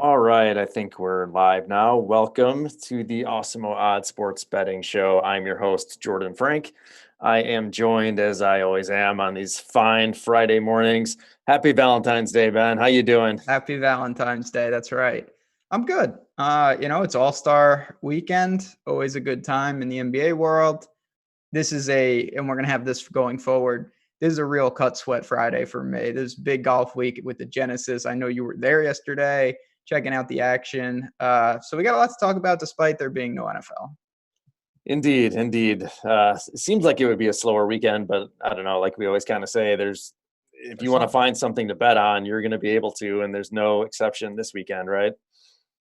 All right, I think we're live now. Welcome to the Awesemo Odd Sports Betting Show. I'm your host, Jordan Frank. I am joined, as I always am, on these fine Friday mornings. Happy Valentine's Day, Ben. How you doing? Happy Valentine's Day. That's right. I'm good. It's All-Star weekend. Always a good time in the NBA world. And we're going to have this going forward. This is a real cut sweat Friday for me. This big golf week with the Genesis. I know you were there yesterday checking out the action. So we got a lot to talk about despite there being no NFL. Indeed, indeed. It seems like it would be a slower weekend, but I don't know. Like we always kind of say, if you There's want to something. find something to bet on, you're going to be able to, and there's no exception this weekend, right?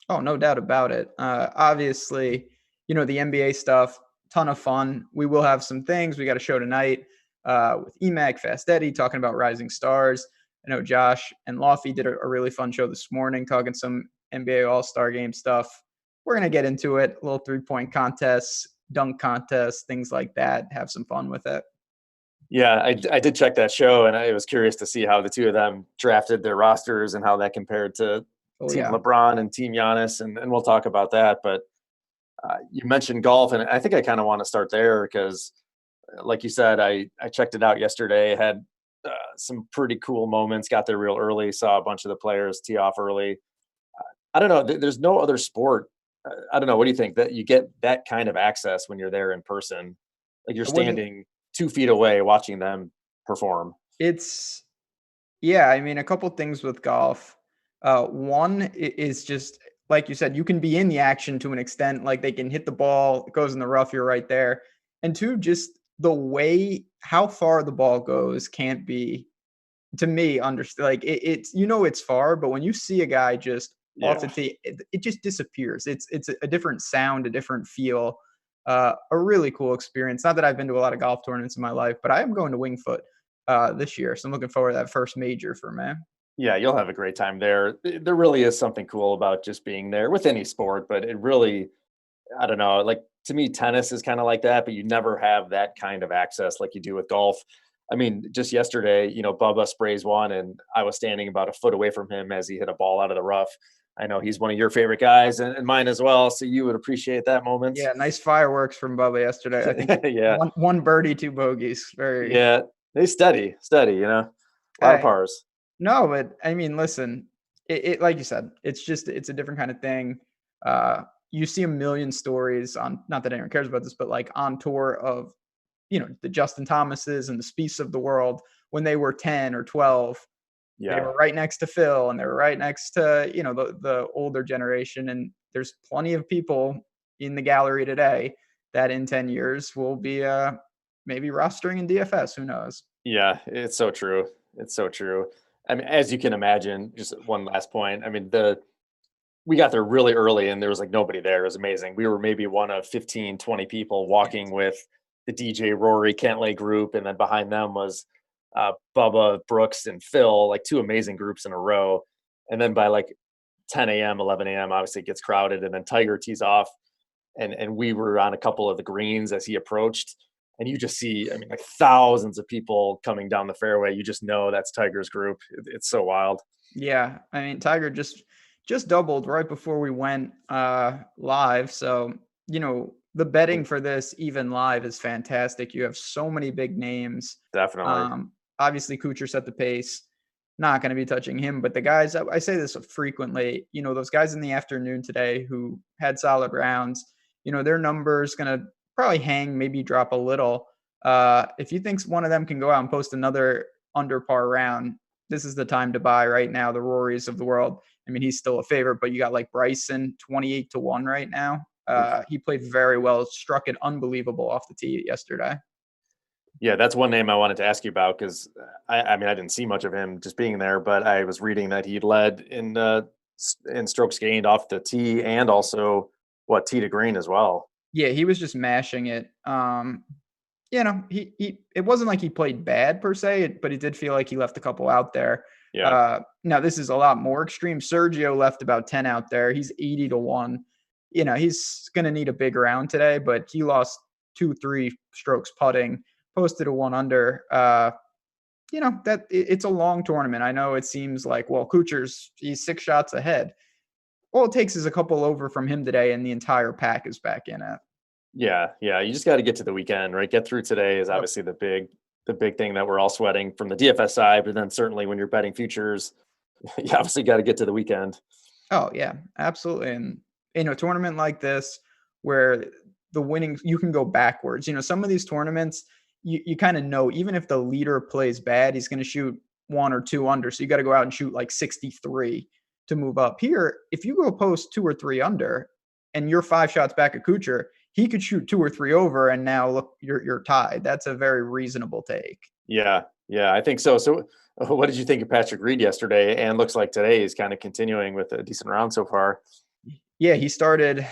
Oh, no doubt about it. Obviously, the NBA stuff, ton of fun. We will have some things. We got a show tonight with EMAC Fast Eddie talking about Rising Stars. I know Josh and Lofty did a really fun show this morning talking some NBA All-Star Game stuff. We're going to get into it, a little three-point contests, dunk contests, things like that. Have some fun with it. Yeah, I did check that show, and I was curious to see how the two of them drafted their rosters and how that compared to Oh, Team yeah. LeBron and Team Giannis, and we'll talk about that. But you mentioned golf, and I think I kind of want to start there because, like you said, I checked it out yesterday. Had some pretty cool moments. Got there real early. Saw a bunch of the players tee off early. I don't know. There's no other sport. I don't know. What do you think that you get that kind of access when you're there in person? Like you're I wouldn't. standing 2 feet away watching them perform. It's Yeah, I mean, a couple things with golf. Is just like you said, you can be in the action to an extent. Like they can hit the ball, it goes in the rough, you're right there. And two, just the way how far the ball goes can't be to me understood. Like it's it's far, but when you see a guy just off the Yeah. tee, it just disappears. It's a different sound, a different feel. A really cool experience. Not that I've been to a lot of golf tournaments in my life, but I am going to Winged Foot this year. So I'm looking forward to that first major for me. Yeah, you'll have a great time there. There really is something cool about just being there with any sport, but it really, I don't know, like to me, tennis is kind of like that, but you never have that kind of access like you do with golf. I mean, just yesterday, Bubba sprays one, and I was standing about a foot away from him as he hit a ball out of the rough. I know he's one of your favorite guys and mine as well, so you would appreciate that moment. Yeah, nice fireworks from Bubba yesterday. I think Yeah, one birdie, two bogeys. Very. yeah, they steady, a lot of Hey, pars. no, but I mean, listen, it like you said, it's a different kind of thing. You see a million stories on, not that anyone cares about this, but like on tour of the Justin Thomases and the Spieths of the world when they were 10 or 12. They Yeah. were right next to Phil, and they were right next to the older generation. And there's plenty of people in the gallery today that in 10 years will be maybe rostering in DFS. Who knows? Yeah, it's so true. It's so true. I mean, as you can imagine, just one last point. I mean, we got there really early and there was like nobody there. It was amazing. We were maybe one of 15, 20 people walking with the DJ Rory Kentley group, and then behind them was Bubba, Brooks, and Phil, like two amazing groups in a row. And then by like 10 a.m., 11 a.m., obviously it gets crowded, and then Tiger tees off, and we were on a couple of the greens as he approached, and you just see, I mean, like thousands of people coming down the fairway. You just know that's Tiger's group. It's so wild. Yeah, I mean, Tiger just doubled right before we went live. So, the betting for this even live is fantastic. You have so many big names. Definitely. Obviously Kuchar set the pace. Not going to be touching him, but the guys, I say this frequently, those guys in the afternoon today who had solid rounds, their numbers going to probably hang, maybe drop a little. If you think one of them can go out and post another under par round, this is the time to buy right now. The Rorys of the world. I mean, he's still a favorite, but you got like Bryson 28-1 right now. Oof. He played very well, struck it unbelievable off the tee yesterday. Yeah, that's one name I wanted to ask you about because I mean I didn't see much of him just being there, but I was reading that he led in strokes gained off the tee and also what tee to green as well. Yeah, he was just mashing it. He it wasn't like he played bad per se, but it did feel like he left a couple out there. Yeah, Now this is a lot more extreme. Sergio left about 10 out there. He's 80-1. He's going to need a big round today, but he lost 2-3 strokes putting, posted a 1 under. That it's a long tournament. I know it seems like, well, he's 6 shots ahead. all it takes is a couple over from him today, and the entire pack is back in it. Yeah, yeah. You just got to get to the weekend, right? Get through today is Yep. obviously the big thing that we're all sweating from the DFS side, but then certainly when you're betting futures, you obviously got to get to the weekend. Oh yeah, absolutely. And in a tournament like this, where the winnings you can go backwards. Some of these tournaments, you kind of know even if the leader plays bad, he's going to shoot one or two under. So you got to go out and shoot like 63 to move up. Here, if you go post two or three under, and you're 5 shots back at Kuchar, he could shoot two or three over, and now look, you're tied. That's a very reasonable take. Yeah, yeah, I think so. So, what did you think of Patrick Reed yesterday? And looks like today is kind of continuing with a decent round so far. Yeah, he started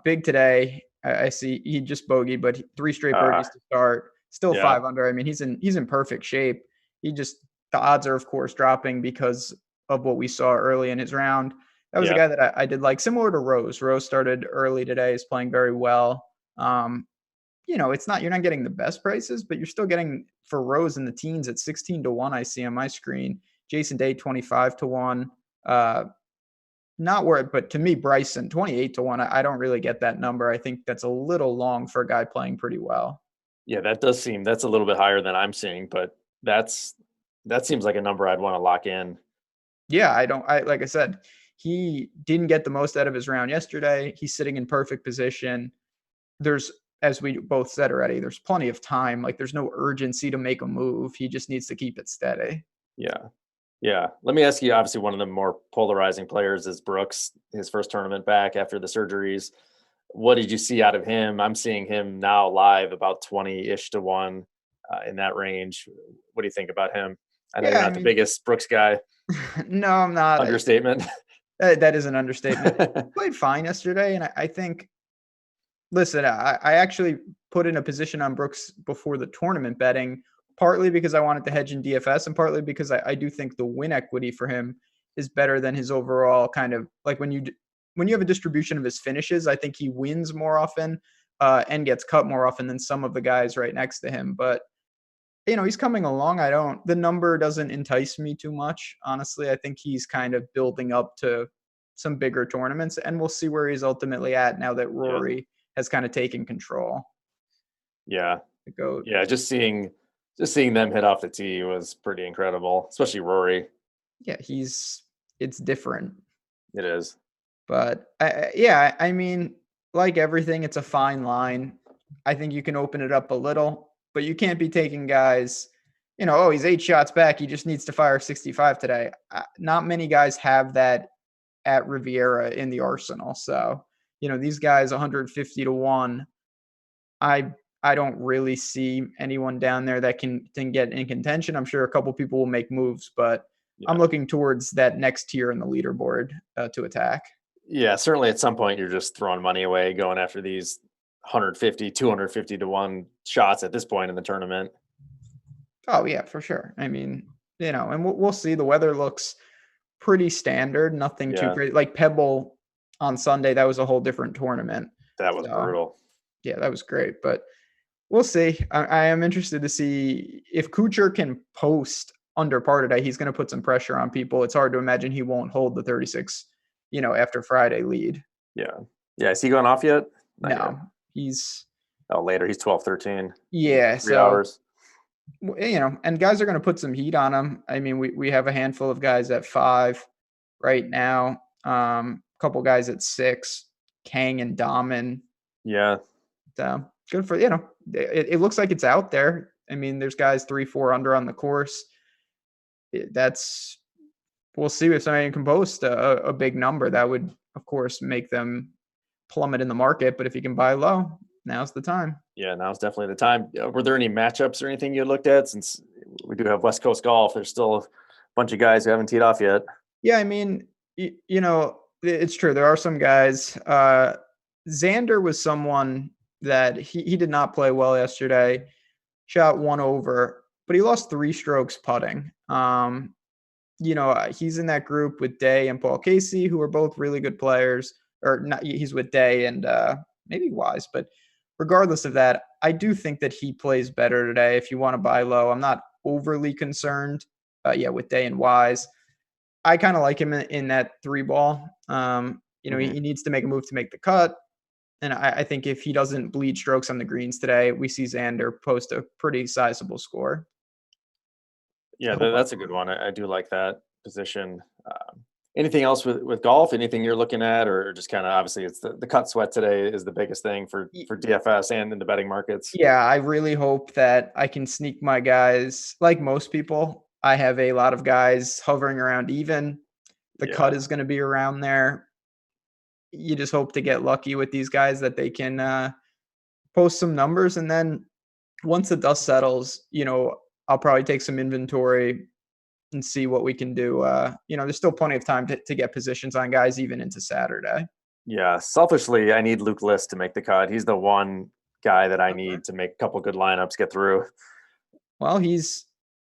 big today. I see he just bogeyed, but three straight Uh, birdies to start. Still yeah, 5 under. I mean, he's in perfect shape. He just the odds are of course dropping because of what we saw early in his round. That was a yeah, guy that I did like, similar to Rose. Rose started early today, is playing very well. It's not, you're not getting the best prices, but you're still getting for Rose in the teens at 16-1. I see on my screen. Jason Day 25-1. Not where, but to me, Bryson 28-1. I don't really get that number. I think that's a little long for a guy playing pretty well. yeah. That's a little bit higher than I'm seeing, but that seems like a number I'd want to lock in. Yeah, I like I said, he didn't get the most out of his round yesterday. He's sitting in perfect position. There's, as we both said already, there's plenty of time. Like there's no urgency to make a move. He just needs to keep it steady. Yeah. Yeah. Let me ask you, obviously, one of the more polarizing players is Brooks, his first tournament back after the surgeries. What did you see out of him? I'm seeing him now live about 20-ish to 1 in that range. What do you think about him? I know you're Yeah, I not the mean, biggest Brooks guy. no, I'm not. Understatement. That is an understatement. He played fine yesterday, and I think, listen, I actually put in a position on Brooks before the tournament betting, partly because I wanted to hedge in DFS, and partly because I do think the win equity for him is better than his overall kind of like when you have a distribution of his finishes. I think he wins more often and gets cut more often than some of the guys right next to him. But he's coming along. The number doesn't entice me too much, honestly. I think he's kind of building up to some bigger tournaments, and we'll see where he's ultimately at now that Yeah. Rory has kind of taken control. Yeah. The GOAT. Yeah. Just seeing them hit off the tee was pretty incredible, especially Rory. Yeah, it's different. It is. But yeah, I mean, like everything, it's a fine line. I think you can open it up a little, but you can't be taking guys, oh, he's 8 shots back. He just needs to fire 65 today. Not many guys have that at Riviera in the arsenal. So, these guys 150-1. I don't really see anyone down there that can get in contention. I'm sure a couple people will make moves, but I'm Yeah. looking towards that next tier in the leaderboard to attack. Yeah. Certainly at some point, you're just throwing money away going after these 150, 250 to 1 shots at this point in the tournament. Oh yeah, for sure. I mean, and we'll see. The weather looks pretty standard. Nothing too Yeah. crazy. Like Pebble on Sunday, that was a whole different tournament. That was So brutal. yeah, that was great. But we'll see. I am interested to see if Kuchar can post under par today. He's going to put some pressure on people. It's hard to imagine he won't hold the 36, after Friday lead. Yeah. Yeah. Is he going off yet? Not yet. No, he's Oh, later. He's 12, 13. yeah. 3 So hours. and guys are going to put some heat on him. I mean, we have a handful of guys at 5 right now. A couple guys at 6, Kang and Dahmen. Yeah. So good for it looks like it's out there. I mean, there's guys 3, 4 under on the course. We'll see if somebody can post a big number. That would, of course, make them plummet in the market. But if you can buy low, now's the time. Yeah. Now's definitely the time. Were there any matchups or anything you looked at? Since we do have West Coast golf, there's still a bunch of guys who haven't teed off yet. Yeah, I mean, it's true. There are some guys. Xander was someone that he did not play well yesterday. Shot 1 over, but he lost 3 strokes putting. He's in that group with Day and Paul Casey, who are both really good players. Or not, he's with Day and maybe Wise, but regardless of that, I do think that he plays better today. If you want to buy low, I'm not overly concerned. With Day and Wise, I kind of like him in that 3 ball. He needs to make a move to make the cut. And I think if he doesn't bleed strokes on the greens today, we see Xander post a pretty sizable score. Yeah, that's a good one. I do like that position. Anything else with golf? Anything you're looking at, or just kind of obviously it's the cut sweat today is the biggest thing for DFS and in the betting markets? Yeah, I really hope that I can sneak my guys. Like most people, I have a lot of guys hovering around even. The cut is going to be around there. You just hope to get lucky with these guys that they can post some numbers. And then once the dust settles, I'll probably take some inventory and see what we can do. There's still plenty of time to get positions on guys even into Saturday. Yeah, selfishly, I need Luke List to make the cut. He's the one guy that I need to make a couple good lineups, get through. Well, he's,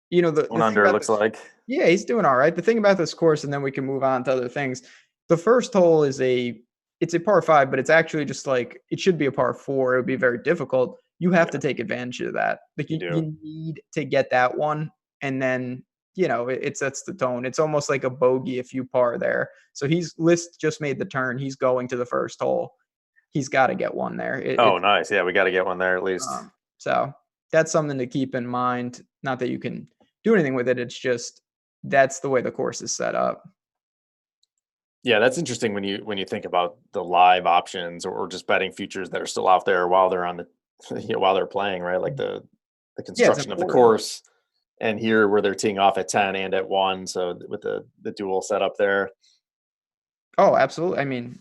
the under looks like. Yeah, he's doing all right. The thing about this course, and then we can move on to other things. The first hole is it's a par 5, but it's actually just like it should be a par 4. It would be very difficult. You have to take advantage of that. Like you need to get that one, and then it sets the tone. It's almost like a bogey if you par there. So List just made the turn. He's going to the first hole. He's got to get one there. Nice. Yeah, we got to get one there at least. So that's something to keep in mind. Not that you can do anything with it. It's just that's the way the course is set up. Yeah, that's interesting when you think about the live options or just betting futures that are still out there while they're on while they're playing, right? Like the construction of the course. And here where they're teeing off at 10 and at 1, so with the dual setup there. Oh, absolutely. I mean,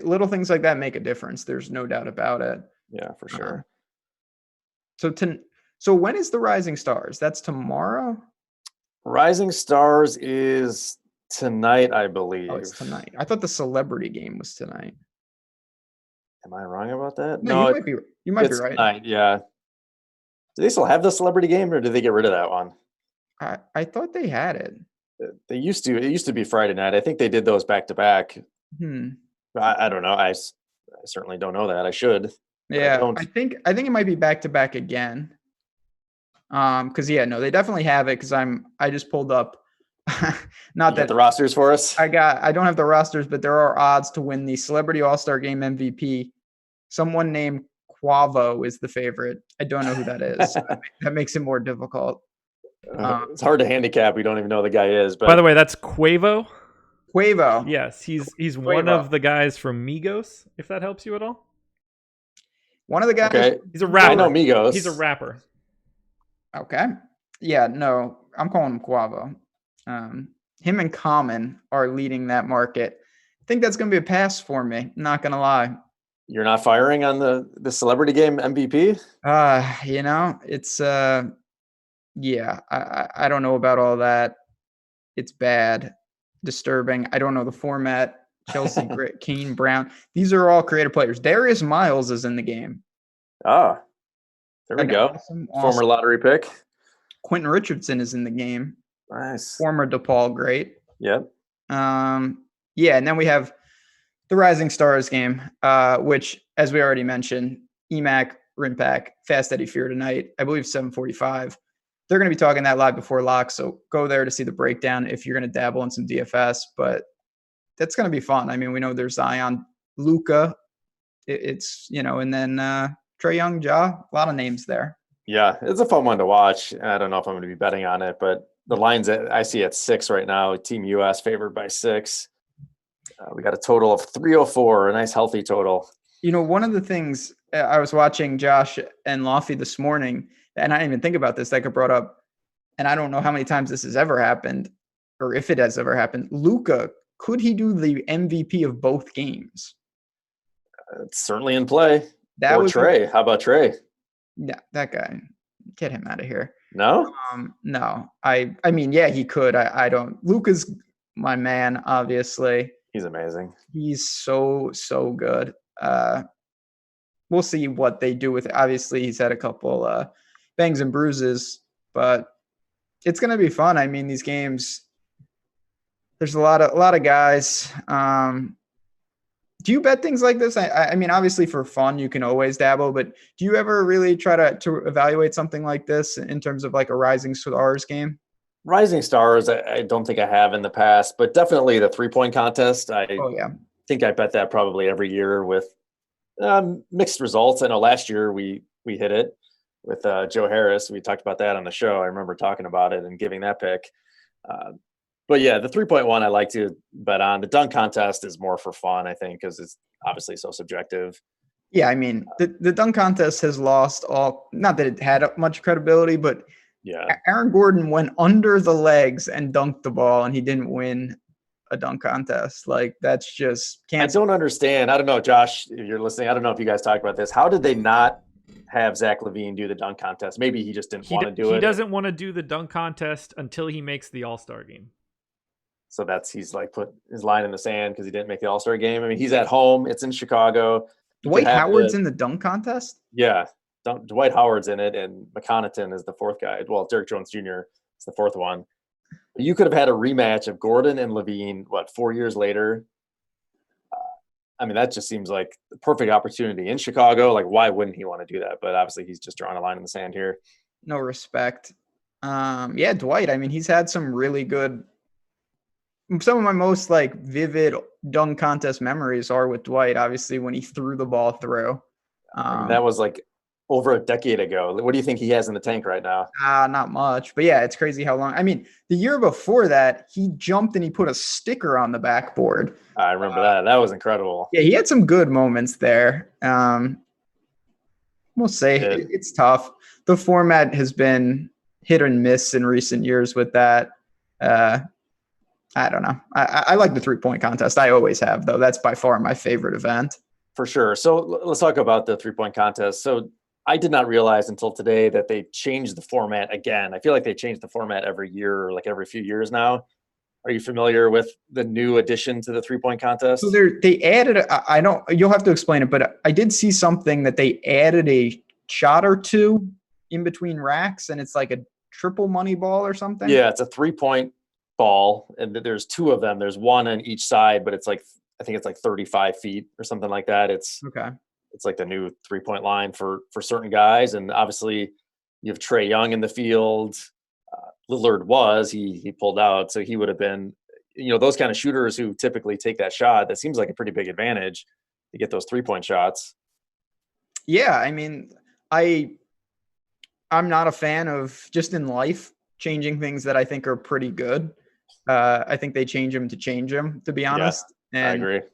little things like that make a difference. There's no doubt about it. Yeah, for sure. So when is the Rising Stars? That's tomorrow? Rising Stars is tonight, I believe. Oh, it's tonight. I thought the celebrity game was tonight. Am I wrong about that? No, you might be right. Tonight, yeah. Do they still have the celebrity game, or did they get rid of that one? I thought they had it. They used to. It used to be Friday night. I think they did those back to back. I don't know. I certainly don't know that. I should. Yeah, I think it might be back to back again. Because they definitely have it. Because I just pulled up. Not that the rosters for us. I don't have the rosters, but there are odds to win the Celebrity All-Star Game MVP. Someone named Quavo is the favorite. I don't know who that is. So that makes it more difficult. It's hard to handicap. We don't even know who the guy is. But by the way, that's Quavo. Quavo. Yes, he's one of the guys from Migos. If that helps you at all. One of the guys. Okay. He's a rapper. I know Migos. He's a rapper. Okay. Yeah. No, I'm calling him Quavo. Him and Common are leading that market. I think that's going to be a pass for me. Not going to lie. You're not firing on the Celebrity Game MVP? It's I don't know about all that. It's bad, disturbing. I don't know the format. Chelsea, Kane, Brown. These are all creative players. Darius Miles is in the game. Oh, there we go. Awesome. Former lottery pick. Quentin Richardson is in the game. Nice. Former DePaul great. Yep. And then we have the Rising Stars game, which, as we already mentioned, EMAC, Rinpack, Fast Eddie Fear tonight. I believe 7:45. They're going to be talking that live before lock, so go there to see the breakdown if you're going to dabble in some DFS. But that's going to be fun. I mean, we know there's Zion, Luca. And then Trae Young, Ja. A lot of names there. Yeah, it's a fun one to watch. I don't know if I'm going to be betting on it, but the lines that I see at 6 right now, Team US favored by 6. We got a total of 304, a nice healthy total. One of the things I was watching Josh and Lofty this morning, and I didn't even think about this, that got brought up, and I don't know how many times this has ever happened, or if it has ever happened. Luka, could he do the MVP of both games? It's certainly in play. Trae. How about Trae? Yeah, that guy. Get him out of here. No? No. I mean, yeah, he could. I don't. Luka's my man, obviously. He's amazing. He's so good. We'll see what they do with it. Obviously, he's had a couple bangs and bruises, but it's going to be fun. I mean, these games, there's a lot of guys. Do you bet things like this? I mean, obviously for fun, you can always dabble, but do you ever really try to evaluate something like this in terms of like a Rising Stars game? Rising Stars, I don't think I have in the past, but definitely the 3-point contest. think I bet that probably every year with mixed results. I know last year we hit it with Joe Harris. We talked about that on the show. I remember talking about it and giving that pick. But yeah, the 3.1 I like to bet on. The dunk contest is more for fun, I think, because it's obviously so subjective. Yeah, I mean, the dunk contest has lost all, not that it had much credibility, but yeah, Aaron Gordon went under the legs and dunked the ball, and he didn't win a dunk contest. Like, that's just I don't understand. I don't know, Josh, if you're listening, I don't know if you guys talked about this. How did they not have Zach LaVine do the dunk contest? Maybe he just didn't want to do it. He doesn't want to do the dunk contest until he makes the All-Star game. So he's like put his line in the sand because he didn't make the All-Star game. I mean, he's at home. It's in Chicago. Dwight Howard's in the dunk contest? Yeah. Dwight Howard's in it, and McConnington is the fourth guy. Well, Derek Jones Jr. is the fourth one. You could have had a rematch of Gordon and LaVine, 4 years later? I mean, that just seems like the perfect opportunity in Chicago. Like, why wouldn't he want to do that? But obviously, he's just drawing a line in the sand here. No respect. Yeah, Dwight. I mean, he's had some really good. Some of my most vivid dunk contest memories are with Dwight. Obviously, when he threw the ball through. That was over a decade ago. What do you think he has in the tank right now? Not much, but yeah, it's crazy how long. I mean, the year before that, he jumped and he put a sticker on the backboard. I remember that. That was incredible. Yeah, he had some good moments there. We'll say it's tough. The format has been hit and miss in recent years with that. I don't know. I like the 3-point contest. I always have, though. That's by far my favorite event. For sure. So let's talk about the 3-point contest. So I did not realize until today that they changed the format again. I feel like they change the format every year, or every few years now. Are you familiar with the new addition to the 3-point contest? So they added, you'll have to explain it, but I did see something that they added a shot or two in between racks, and it's like a triple money ball or something. Yeah, it's a 3-point ball, and there's two of them. There's one on each side, but I think it's 35 feet or something like that. It's like the new 3-point line for certain guys. And obviously you have Trae Young in the field. Lillard he pulled out. So he would have been, those kind of shooters who typically take that shot. That seems like a pretty big advantage to get those 3-point shots. Yeah. I mean, I'm not a fan of just in life changing things that I think are pretty good. I think they change them to change them, to be honest. Yeah, and I agree.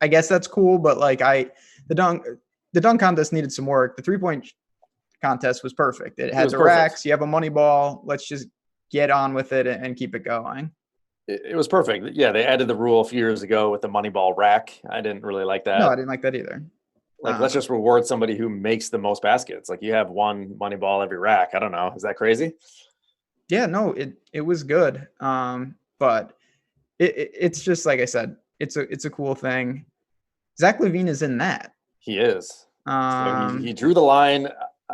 I guess that's cool, but the dunk contest needed some work. The 3-point contest was perfect. It had the racks. You have a money ball. Let's just get on with it and keep it going. It was perfect. Yeah, they added the rule a few years ago with the money ball rack. I didn't really like that. No, I didn't like that either. Let's just reward somebody who makes the most baskets. You have one money ball every rack. I don't know. Is that crazy? Yeah, no, it was good. But it's just like I said, it's a cool thing. Zach LaVine is in that. He is. So he drew the line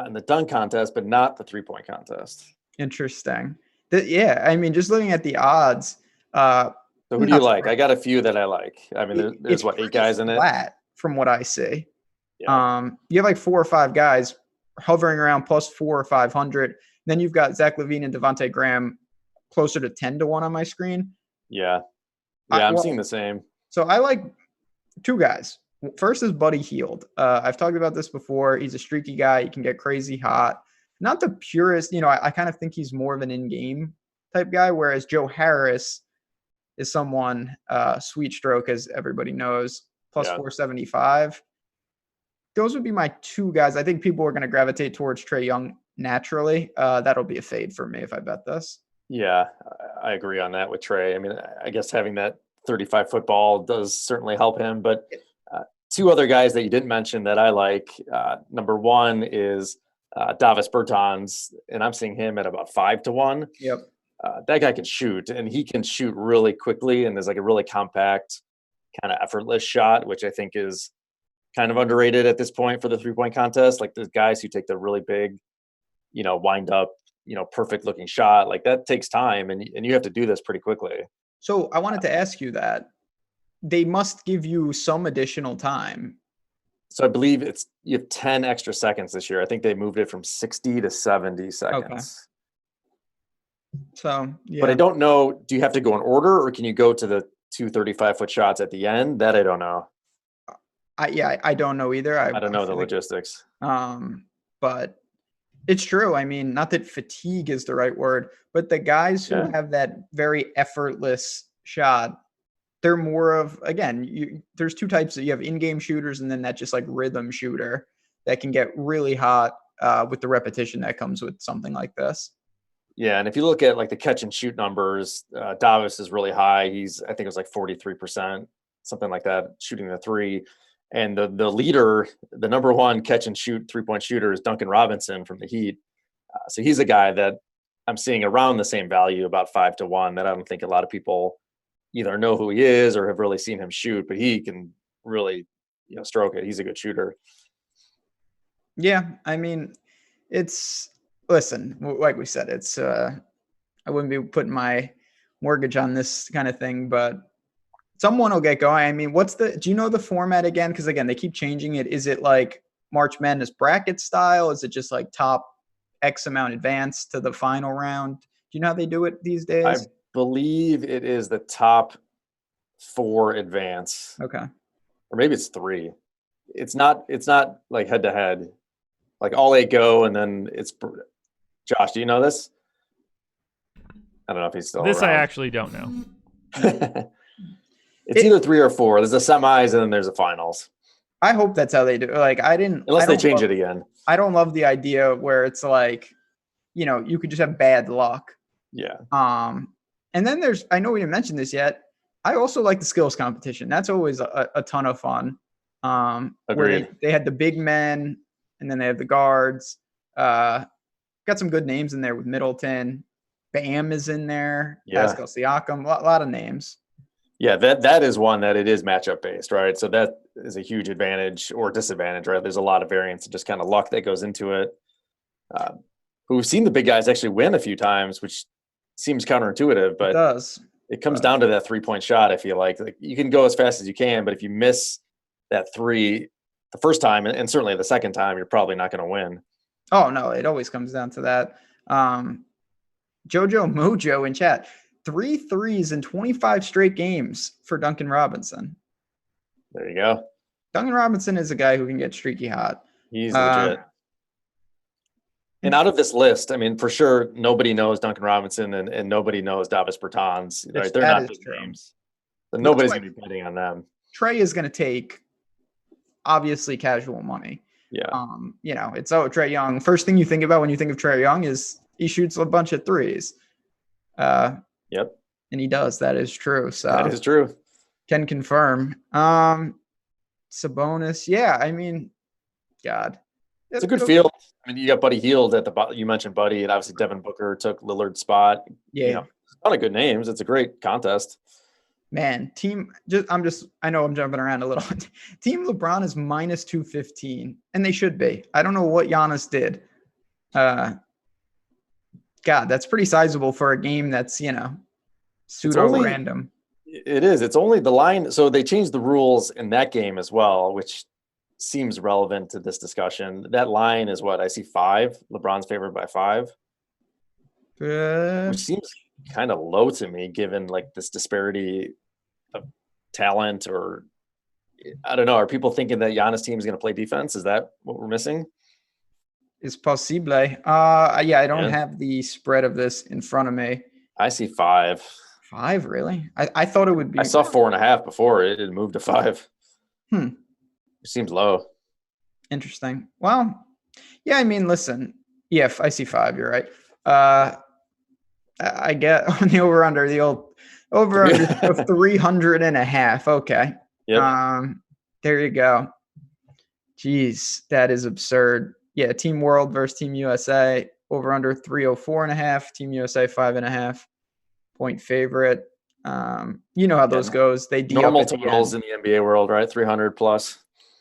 in the dunk contest, but not the 3-point contest. Interesting. Yeah, I mean, just looking at the odds. So who do you like? I got a few that I like. I mean, there's 8 guys in it? From what I see. Yeah. You have 4 or 5 guys hovering around plus 400 or 500. Then you've got Zach LaVine and Devontae Graham closer to 10-1 on my screen. Yeah. Yeah, I'm seeing the same. So I like 2 guys. First is Buddy Hield. I've talked about this before. He's a streaky guy. He can get crazy hot. Not the purest, I kind of think he's more of an in-game type guy, whereas Joe Harris is someone, sweet stroke, as everybody knows, plus 475. Those would be my 2 guys. I think people are going to gravitate towards Trae Young naturally. That'll be a fade for me if I bet this. Yeah, I agree on that with Trae. I mean, I guess having that 35-foot ball does certainly help him. But 2 other guys that you didn't mention that I like. Number 1 is Davis Bertans, and I'm seeing him at about 5-1. Yep. That guy can shoot, and he can shoot really quickly, and there's a really compact, kind of effortless shot, which I think is kind of underrated at this point for the 3-point contest. There's guys who take the really big, wind up, perfect looking shot. That takes time, and you have to do this pretty quickly. So I wanted to ask you that. They must give you some additional time. So I believe you have 10 extra seconds this year. I think they moved it from 60 to 70 seconds. Okay. So, yeah. But I don't know, do you have to go in order, or can you go to the 2 35-foot shots at the end, that I don't know. I don't know either. I don't know the feel like, logistics. but it's true. I mean, not that fatigue is the right word, but the guys who have that very effortless shot, they're more of, again, there's two types. You have in-game shooters and then that just like rhythm shooter that can get really hot with the repetition that comes with something like this. Yeah, and if you look at like the catch and shoot numbers, Davis is really high. I think it was like 43%, something like that, shooting the three. And the leader, the number one catch and shoot 3-point shooter is Duncan Robinson from the Heat. So he's a guy that I'm seeing around the same value, about 5-1, that I don't think a lot of people either know who he is or have really seen him shoot, but he can really, stroke it. He's a good shooter. Yeah, I mean, listen, like we said, I wouldn't be putting my mortgage on this kind of thing, but someone will get going. I mean, do you know the format again? Because again, they keep changing it. Is it like March Madness bracket style? Is it just like top X amount advance to the final round? Do you know how they do it these days? I believe it is the top 4 advance. Okay. Or maybe it's 3. It's not like head to head. Like all 8 go, and then it's Josh. Do you know this? I don't know if he's still this. Around. I actually don't know. It's either 3 or 4. There's a semis and then there's a finals. I hope that's how they do it. Like unless they change it again. I don't love the idea where it's like, you could just have bad luck. Yeah. And then I know we didn't mention this yet. I also like the skills competition. That's always a ton of fun. Agreed. Where they had the big men. And then they have the guards. Got some good names in there with Middleton. Bam is in there. Yeah. Pascal Siakam. A lot of names. Yeah, that is one that it is matchup based, right? So that is a huge advantage or disadvantage, right? There's a lot of variance and just kind of luck that goes into it. We've seen the big guys actually win a few times, which seems counterintuitive, but it does. It comes down to that 3-point shot. I feel like you can go as fast as you can, but if you miss that 3 the first time, and certainly the second time, you're probably not going to win. Oh, no, it always comes down to that. Jojo Mojo in chat, 3 threes in 25 straight games for Duncan Robinson. There you go. Duncan Robinson is a guy who can get streaky hot. He's legit. And out of this list, I mean, for sure, nobody knows Duncan Robinson and nobody knows Davis Bertans. Right? They're not big names. So nobody's going to be betting on them. Trey is going to take obviously casual money. Yeah. It's Trey Young. First thing you think about when you think of Trey Young is he shoots a bunch of threes. Yep. And he does. That is true. So that is true. Can confirm. Sabonis. Yeah. I mean, God. It's a good field. I mean, you got Buddy Hield at the bottom. You mentioned Buddy, and obviously Devin Booker took Lillard's spot. Yeah. A lot of good names. It's a great contest. Man, I know I'm jumping around a little. Team LeBron is minus 215, and they should be. I don't know what Giannis did. God, that's pretty sizable for a game that's, pseudo random. It is. It's only the line. So they changed the rules in that game as well, which seems relevant to this discussion. That line is what I see 5. LeBron's favored by 5, which seems kind of low to me, given like this disparity of talent, or I don't know. Are people thinking that Giannis' team is going to play defense? Is that what we're missing? It's possible. I don't have the spread of this in front of me. I see 5. 5, really? I thought it would be. I saw 4.5 before it moved to 5. It seems low. Interesting. Well, yeah, I mean, listen. Yeah, I see 5. You're right. I get on the over-under, the old over-under of 300.5. Okay. Yep. There you go. Jeez, that is absurd. Yeah, Team World versus Team USA, over-under 304.5. Team USA 5.5 point favorite. You know how those goes. They normal totals in the NBA world, right? 300 plus.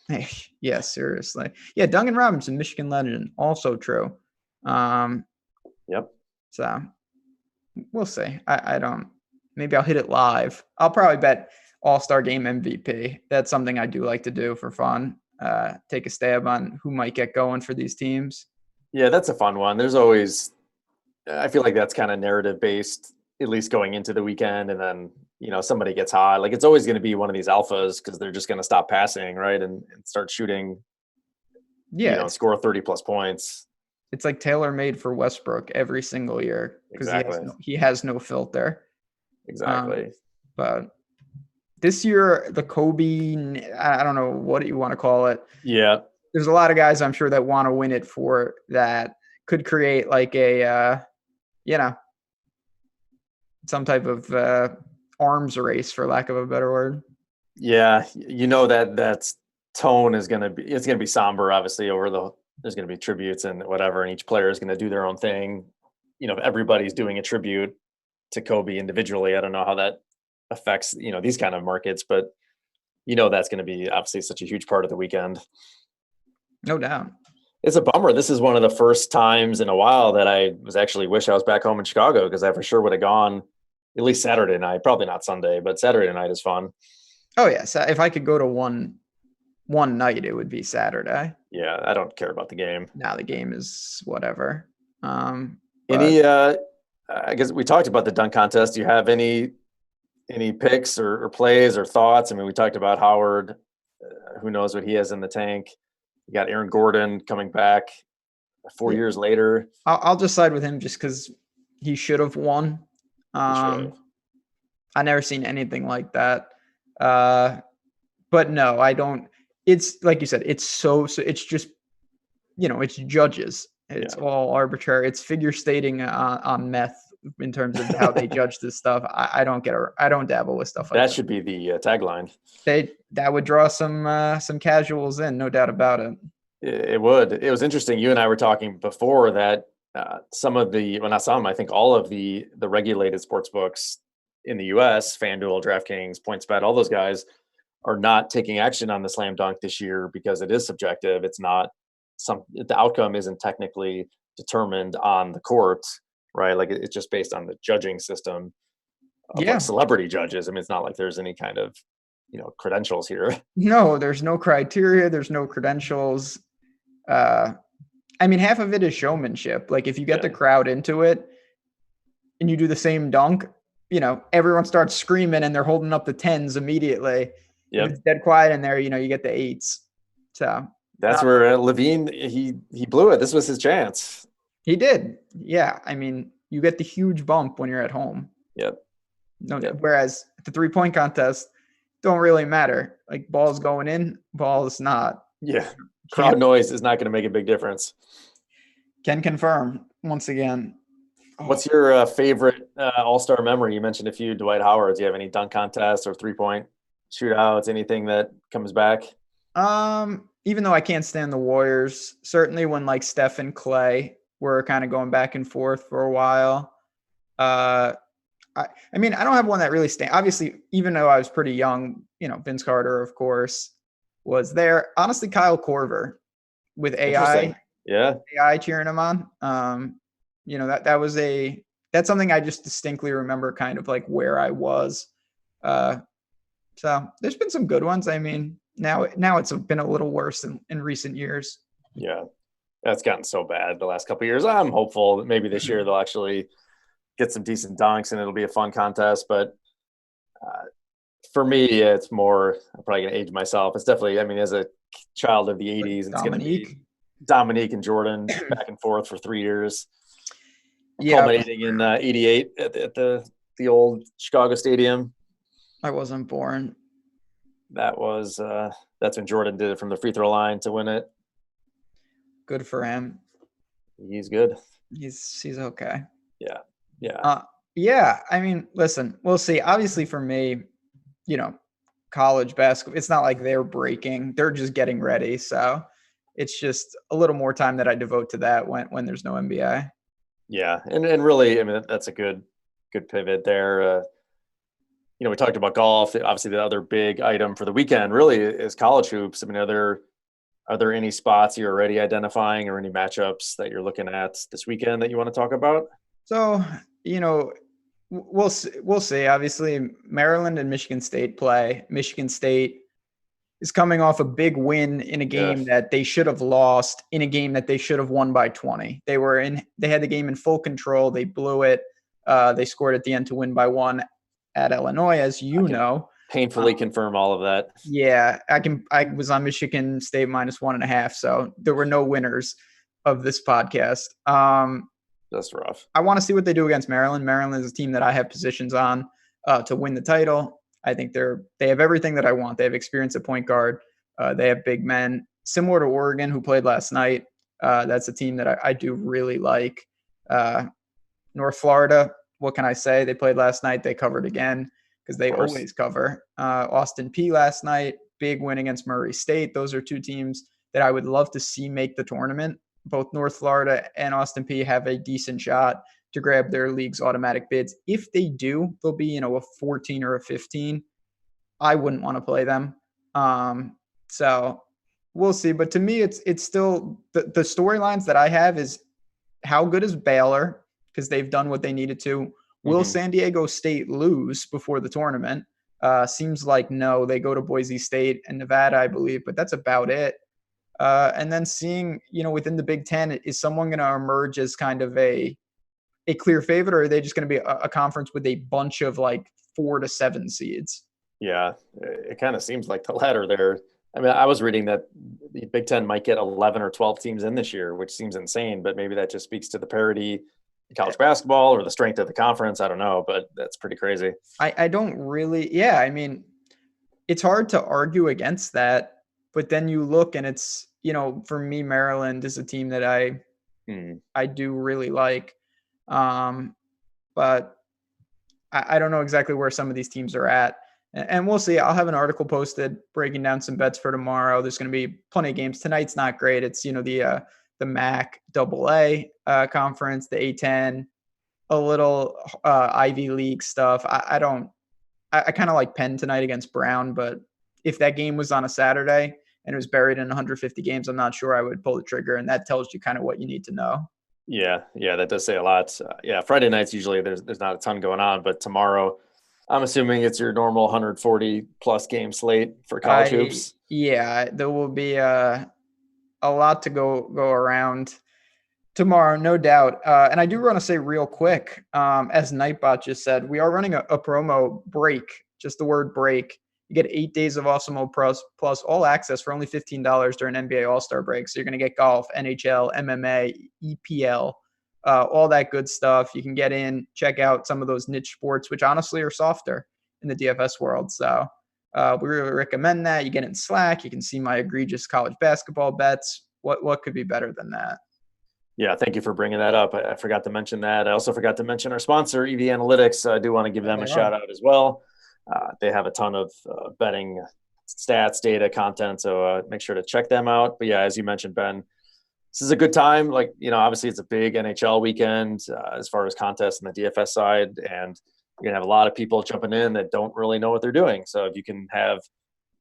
Hey, yeah, seriously. Yeah, Duncan Robinson, Michigan legend, also true. Yep. So we'll see. I don't. Maybe I'll hit it live. I'll probably bet All-Star Game MVP. That's something I do like to do for fun. Take a stab on who might get going for these teams. Yeah, that's a fun one. There's always, I feel like that's kind of narrative based, at least going into the weekend, and then somebody gets hot. Like, it's always going to be one of these alphas because they're just going to stop passing, right, and start shooting. Yeah, score 30 plus points. It's like tailor made for Westbrook every single year because Exactly. he has no filter. Exactly. But this year, the Kobe, I don't know what you want to call it. Yeah. There's a lot of guys I'm sure that want to win it for that could create like a, some type of arms race, for lack of a better word. Yeah. That's tone it's going to be somber, obviously, there's going to be tributes and whatever, and each player is going to do their own thing. Everybody's doing a tribute to Kobe individually. I don't know how that affects, these kind of markets, but that's going to be obviously such a huge part of the weekend. No doubt. It's a bummer. This is one of the first times in a while that I wish I was back home in Chicago, because I for sure would have gone at least Saturday night, probably not Sunday, but Saturday night is fun. Oh yeah. So if I could go to one night, it would be Saturday. Yeah. I don't care about the game. Now the game is whatever. I guess we talked about the dunk contest. Do you have any picks or plays or thoughts? I mean, we talked about Howard. Who knows what he has in the tank? You got Aaron Gordon coming back 4 years later. I'll just side with him just because he should have won. I never seen anything like that. But no, I don't. It's like you said, it's it's just, it's judges. It's all arbitrary. It's figure stating on meth in terms of how they judge this stuff. I don't dabble with stuff like that. That should be the tagline. That would draw some casuals in, no doubt about it. It would. It was interesting. You and I were talking before that I think all of the regulated sports books in the U.S., FanDuel, DraftKings, PointsBet, all those guys are not taking action on the slam dunk this year because it is subjective. It's not the outcome isn't technically determined on the court, right? Like, it's just based on the judging system of like celebrity judges. I mean, it's not like there's any kind of, credentials here. No, there's no criteria. There's no credentials. I mean, half of it is showmanship. Like, if you get the crowd into it and you do the same dunk, everyone starts screaming and they're holding up the 10s immediately. If it's dead quiet in there, you get the 8s. So that's where Levine, he blew it. This was his chance. He did. Yeah. I mean, you get the huge bump when you're at home. Yep. Whereas the 3-point contest don't really matter. Like, ball's going in, ball's not. Yeah. Crowd noise is not going to make a big difference. Can confirm once again. What's your favorite all-star memory? You mentioned a few Dwight Howards. Do you have any dunk contests or 3-point shootouts, anything that comes back? Even though I can't stand the Warriors, certainly when like Steph and Clay were kind of going back and forth for a while. I mean, I don't have one that really stands. Obviously, even though I was pretty young, Vince Carter, of course, was there. Honestly, Kyle Korver with AI. Yeah. AI cheering him on. That's something I just distinctly remember kind of like where I was. So there's been some good ones. I mean, now it's been a little worse in recent years. Yeah. That's gotten so bad the last couple of years. I'm hopeful that maybe this year they'll actually get some decent dunks and it'll be a fun contest. But for me, it's more, I'm probably going to age myself. It's definitely, I mean, as a child of the 80s, it's going to be Dominique and Jordan back and forth for 3 years. Culminating in 88 at the old Chicago Stadium. I wasn't born. That was that's when Jordan did it from the free throw line to win it. Good for him. He's good. He's okay. Yeah. Yeah. I mean, listen, we'll see. Obviously, for me, college basketball, it's not like they're breaking; they're just getting ready. So it's just a little more time that I devote to that when there's no NBA. Yeah, and really, I mean, that's a good pivot there. We talked about golf. Obviously, the other big item for the weekend really is college hoops. I mean, are there any spots you're already identifying or any matchups that you're looking at this weekend that you want to talk about? So, we'll see. Obviously, Maryland and Michigan State play. Michigan State is coming off a big win in a game that they should have lost, in a game that they should have won by 20. They had the game in full control. They blew it. They scored at the end to win by 1. at Illinois, as you know. Painfully confirm all of that. Yeah, I was on Michigan State -1.5, so there were no winners of this podcast. That's rough. I want to see what they do against Maryland. Maryland is a team that I have positions on to win the title. I think they have everything that I want. They have experience at point guard. They have big men, similar to Oregon, who played last night. That's a team that I do really like. North Florida, what can I say? They played last night. They covered again because they always cover. Austin P last night, big win against Murray State. Those are two teams that I would love to see make the tournament. Both North Florida and Austin P have a decent shot to grab their league's automatic bids. If they do, they'll be, a 14 or a 15. I wouldn't want to play them. So we'll see. But to me, it's still the storylines that I have is how good is Baylor, because they've done what they needed to. Will San Diego State lose before the tournament? Seems like no. They go to Boise State and Nevada, I believe, but that's about it. And then seeing, within the Big Ten, is someone going to emerge as kind of a clear favorite, or are they just going to be a conference with a bunch of 4 to 7 seeds? Yeah, it kind of seems like the latter there. I mean, I was reading that the Big Ten might get 11 or 12 teams in this year, which seems insane, but maybe that just speaks to the parity in college basketball or the strength of the conference. I don't know, but that's pretty crazy. I don't really, yeah. I mean, it's hard to argue against that, but then you look and it's, for me, Maryland is a team that I do really like. But I don't know exactly where some of these teams are at. And we'll see. I'll have an article posted breaking down some bets for tomorrow. There's going to be plenty of games. Tonight's not great. It's, the MAC AA conference, the A10, a little Ivy League stuff. I kind of like Penn tonight against Brown, but if that game was on a Saturday and it was buried in 150 games, I'm not sure I would pull the trigger. And that tells you kind of what you need to know. Yeah, that does say a lot. Friday nights usually there's not a ton going on, but tomorrow I'm assuming it's your normal 140 plus game slate for college hoops. Yeah, there will be a lot to go around tomorrow, no doubt. And I do want to say real quick, as Nightbot just said, we are running a promo break, just the word break. You get 8 days of Awesemo plus all access for only $15 during NBA All-Star break. So you're going to get golf, NHL, MMA, EPL, all that good stuff. You can get in, check out some of those niche sports, which honestly are softer in the DFS world. So we really recommend that. You get in Slack. You can see my egregious college basketball bets. What could be better than that? Yeah, thank you for bringing that up. I forgot to mention that. I also forgot to mention our sponsor, EV Analytics. I do want to give them a shout out as well. They have a ton of betting stats, data, content, so make sure to check them out. But yeah, as you mentioned, Ben, this is a good time. Obviously it's a big NHL weekend as far as contests on the DFS side, and you're gonna have a lot of people jumping in that don't really know what they're doing. So if you can have,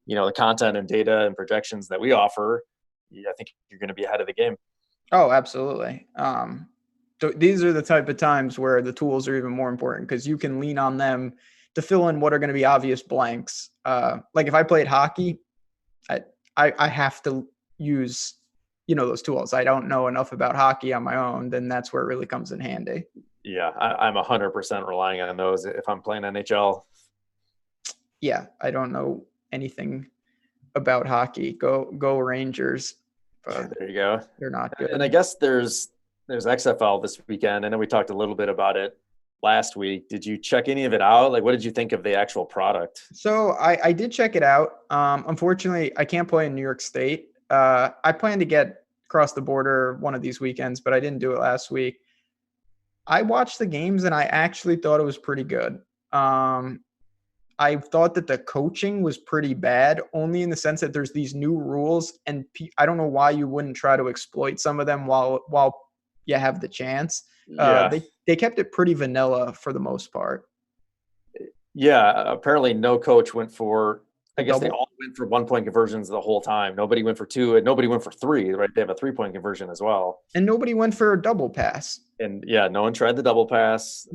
the content and data and projections that we offer, I think you're going to be ahead of the game. Oh, absolutely. So these are the type of times where the tools are even more important because you can lean on them to fill in what are going to be obvious blanks. Like if I played hockey, I have to use, those tools. I don't know enough about hockey on my own, then that's where it really comes in handy. Yeah, I'm 100% relying on those if I'm playing NHL. Yeah, I don't know anything about hockey. Go Rangers. But there you go. They're not good. And I guess there's XFL this weekend. I know we talked a little bit about it last week. Did you check any of it out? What did you think of the actual product? So I did check it out. Unfortunately, I can't play in New York State. I plan to get across the border one of these weekends, but I didn't do it last week. I watched the games and I actually thought it was pretty good. I thought that the coaching was pretty bad, only in the sense that there's these new rules, and I don't know why you wouldn't try to exploit some of them while you have the chance. Yeah. They kept it pretty vanilla for the most part. Yeah, apparently no coach went for. I guess they all went for 1-point conversions the whole time. Nobody went for 2, and nobody went for 3. Right? They have a 3-point conversion as well. And nobody went for a double pass. And yeah, no one tried the double pass.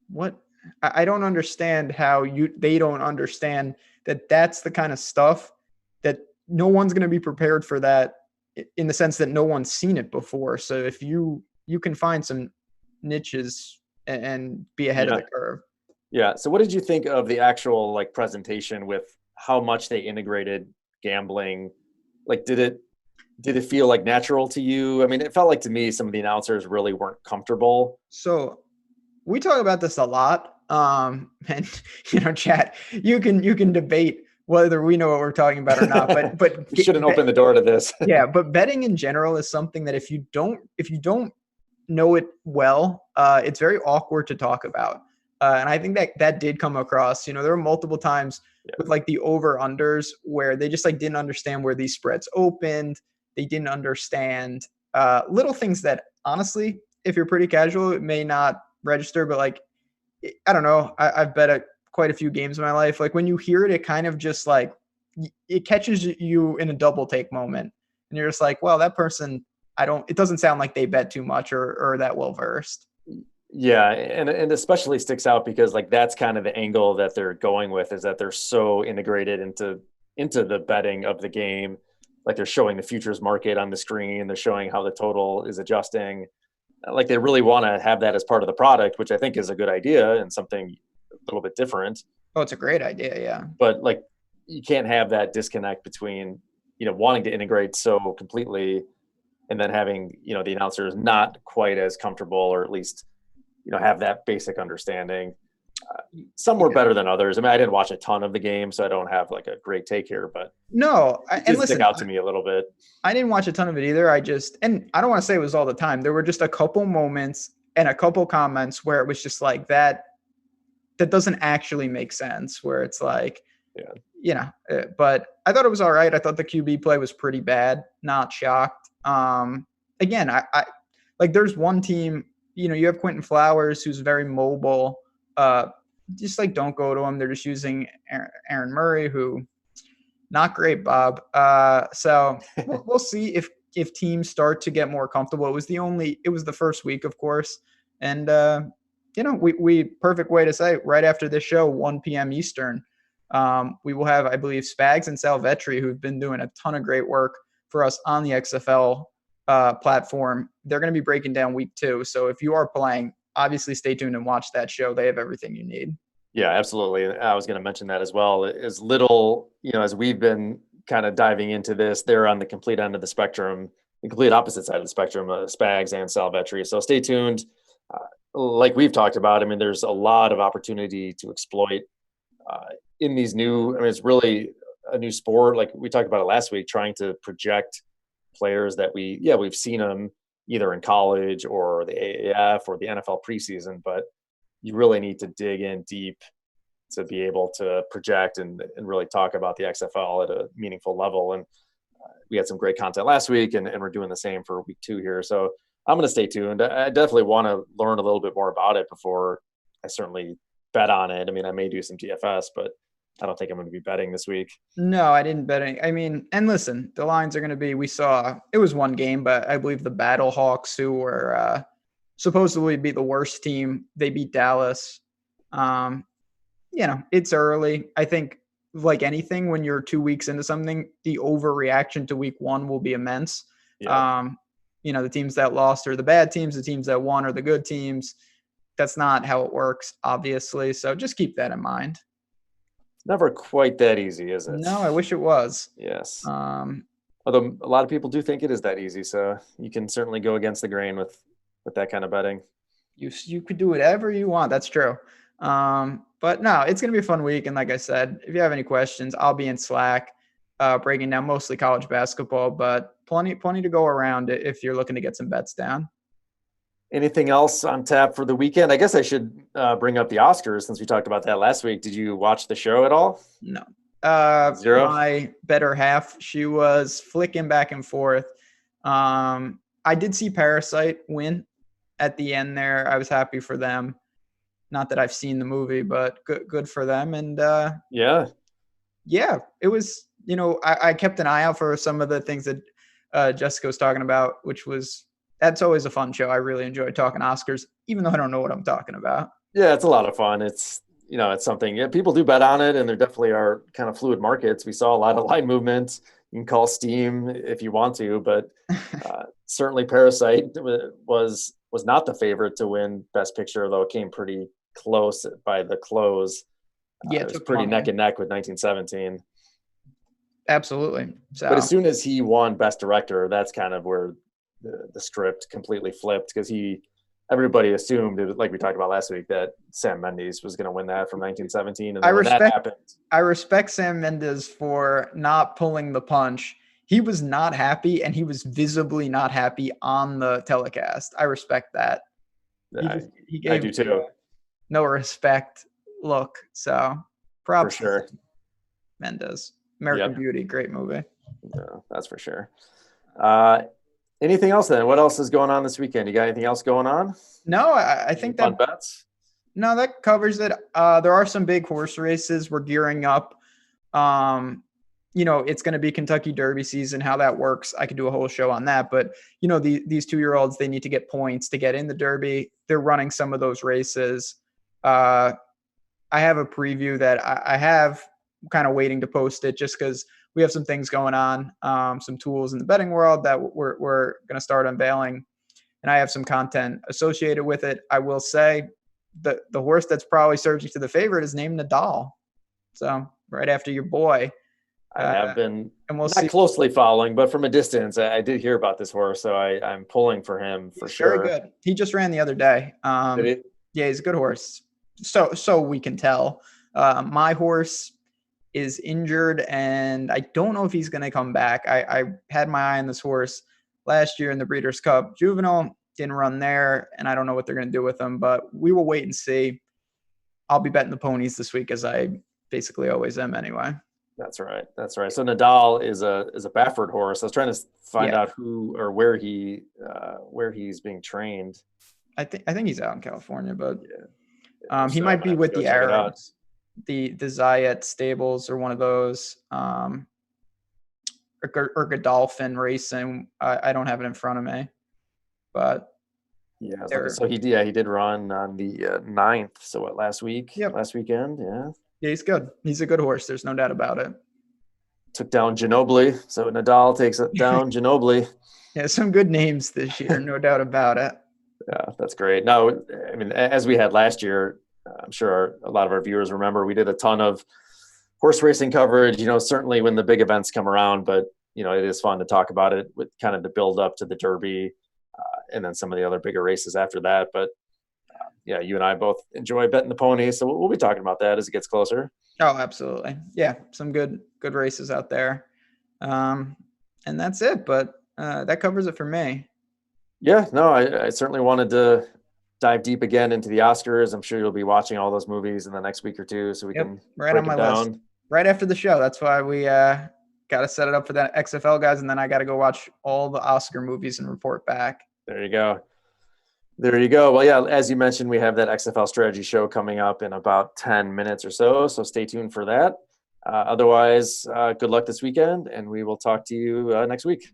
What? I don't understand how they don't understand that that's the kind of stuff that no one's going to be prepared for, that in the sense that no one's seen it before. So if you can find some niches and be ahead of the curve. Yeah. So what did you think of the actual like presentation with how much they integrated gambling? Like, did it feel like natural to you? I mean, it felt like to me some of the announcers really weren't comfortable. So we talk about this a lot. And chat, you can debate whether we know what we're talking about or not, but We shouldn't open the door to this. yeah, but betting in general is something that if you don't know it well, it's very awkward to talk about. And I think that did come across. There were multiple times with like the over unders where they just like didn't understand where these spreads opened. They didn't understand little things that honestly, if you're pretty casual, it may not register. But like, I don't know. I've bet at quite a few games in my life. Like when you hear it, it kind of just like it catches you in a double take moment, and you're just like, well, that person, it doesn't sound like they bet too much or that well versed. Yeah, and especially sticks out because like that's kind of the angle that they're going with, is that they're so integrated into the betting of the game. Like they're showing the futures market on the screen, they're showing how the total is adjusting. Like they really want to have that as part of the product, which I think is a good idea and something a little bit different. Oh, it's a great idea, yeah. But like you can't have that disconnect between, wanting to integrate so completely and then having, the announcers not quite as comfortable, or at least have that basic understanding. Some were better than others. I mean, I didn't watch a ton of the game, so I don't have like a great take here, but no, it did stick out to me a little bit. I didn't watch a ton of it either. And I don't want to say it was all the time. There were just a couple moments and a couple comments where it was just like that doesn't actually make sense, where it's like, but I thought it was all right. I thought the QB play was pretty bad. Not shocked. Again, I like there's one team, you have Quentin Flowers, who's very mobile. Just like don't go to him. They're just using Aaron Murray, who not great, Bob. So we'll see if teams start to get more comfortable. It was the first week, of course. And, we perfect way to say right after this show, 1 p.m. Eastern, we will have, I believe, Spags and Salvetri, who've been doing a ton of great work for us on the XFL platform. They're going to be breaking down week 2. So if you are playing, obviously stay tuned and watch that show. They have everything you need. Yeah, absolutely. I was going to mention that as well. As little, as we've been kind of diving into this, they're on the complete end of the spectrum, the complete opposite side of the spectrum, Spags and Salvetri. So stay tuned. Like we've talked about, I mean, there's a lot of opportunity to exploit in these new, I mean, it's really a new sport. Like we talked about it last week, trying to project players that we've seen them either in college or the AAF or the NFL preseason, but you really need to dig in deep to be able to project and really talk about the XFL at a meaningful level. And we had some great content last week, and we're doing the same for week 2 here. So I'm going to stay tuned. I definitely want to learn a little bit more about it before I certainly bet on it. I mean, I may do some DFS, but I don't think I'm going to be betting this week. No, I didn't bet any. I mean, and listen, the lines are going to be, we saw, it was one game, but I believe the Battlehawks, who were supposedly be the worst team, they beat Dallas. It's early. I think like anything, when you're 2 weeks into something, the overreaction to week 1 will be immense. Yeah. The teams that lost are the bad teams. The teams that won are the good teams. That's not how it works, obviously. So just keep that in mind. It's never quite that easy, is it? No, I wish it was. Yes. Although a lot of people do think it is that easy. So you can certainly go against the grain with that kind of betting. You could do whatever you want. That's true. But no, it's going to be a fun week. And like I said, if you have any questions, I'll be in Slack breaking down mostly college basketball, but plenty to go around if you're looking to get some bets down. Anything else on tap for the weekend? I guess I should bring up the Oscars since we talked about that last week. Did you watch the show at all? No. Zero? My better half, she was flicking back and forth. I did see Parasite win at the end there. I was happy for them. Not that I've seen the movie, but good for them. And yeah, it was, I kept an eye out for some of the things that Jessica was talking about, that's always a fun show. I really enjoy talking Oscars, even though I don't know what I'm talking about. Yeah, it's a lot of fun. It's, it's something, people do bet on it, and there definitely are kind of fluid markets. We saw a lot of line movement. You can call steam if you want to, but certainly Parasite was not the favorite to win Best Picture, though it came pretty close by the close. Yeah, it was pretty neck and neck with 1917. Absolutely. So, but as soon as he won Best Director, that's kind of where the script completely flipped, because everybody assumed, like we talked about last week, that Sam Mendes was going to win that from 1917. And then when that happened, I respect Sam Mendes for not pulling the punch. He was not happy, and he was visibly not happy on the telecast. I respect that. He gave I do too. No respect look. So props for sure. to Mendes. American Beauty, great movie. Yeah, that's for sure. Anything else then? What else is going on this weekend? You got anything else going on? No, I think fun bets. No, that covers it. There are some big horse races. We're gearing up. It's going to be Kentucky Derby season. How that works, I could do a whole show on that. But these 2-year-olds, they need to get points to get in the Derby. They're running some of those races. I have a preview that I have kind of waiting to post it, just because we have some things going on, some tools in the betting world that we're going to start unveiling, and I have some content associated with it. I will say the horse that's probably surging to the favorite is named Nadal. So right after your boy. I have been not closely following, but from a distance, I did hear about this horse, so I'm pulling for him for sure. Very good. He just ran the other day. Yeah, he's a good horse. So we can tell. My horse is injured, and I don't know if he's going to come back. I had my eye on this horse last year in the Breeders' Cup Juvenile, didn't run there, and I don't know what they're going to do with him, but we will wait and see. I'll be betting the ponies this week, as I basically always am anyway. That's right. So Nadal is a Baffert horse. I was trying to find out who or where he's being trained. I think he's out in California, but he might be with the Arabs, the Zayat stables, or one of those, or Godolphin Racing. I don't have it in front of me, but so he did run on the 9th. So what, last week? Yep. Last weekend. Yeah, he's good. He's a good horse. There's no doubt about it. Took down Ginobili. So Nadal takes it down Ginobili. Yeah, some good names this year, no doubt about it. Yeah, that's great. No, I mean, as we had last year, I'm sure a lot of our viewers remember, we did a ton of horse racing coverage, certainly when the big events come around, but, it is fun to talk about it with kind of the build up to the Derby and then some of the other bigger races after that. But you and I both enjoy betting the ponies, so we'll be talking about that as it gets closer. Oh, absolutely. Yeah, some good races out there. And that's it, but that covers it for me. Yeah, no, I certainly wanted to dive deep again into the Oscars. I'm sure you'll be watching all those movies in the next week or two, so we can right on my list. Right after the show. That's why we got to set it up for that XFL guys, and then I got to go watch all the Oscar movies and report back. There you go. Well, yeah, as you mentioned, we have that XFL strategy show coming up in about 10 minutes or so stay tuned for that. Otherwise, good luck this weekend, and we will talk to you next week.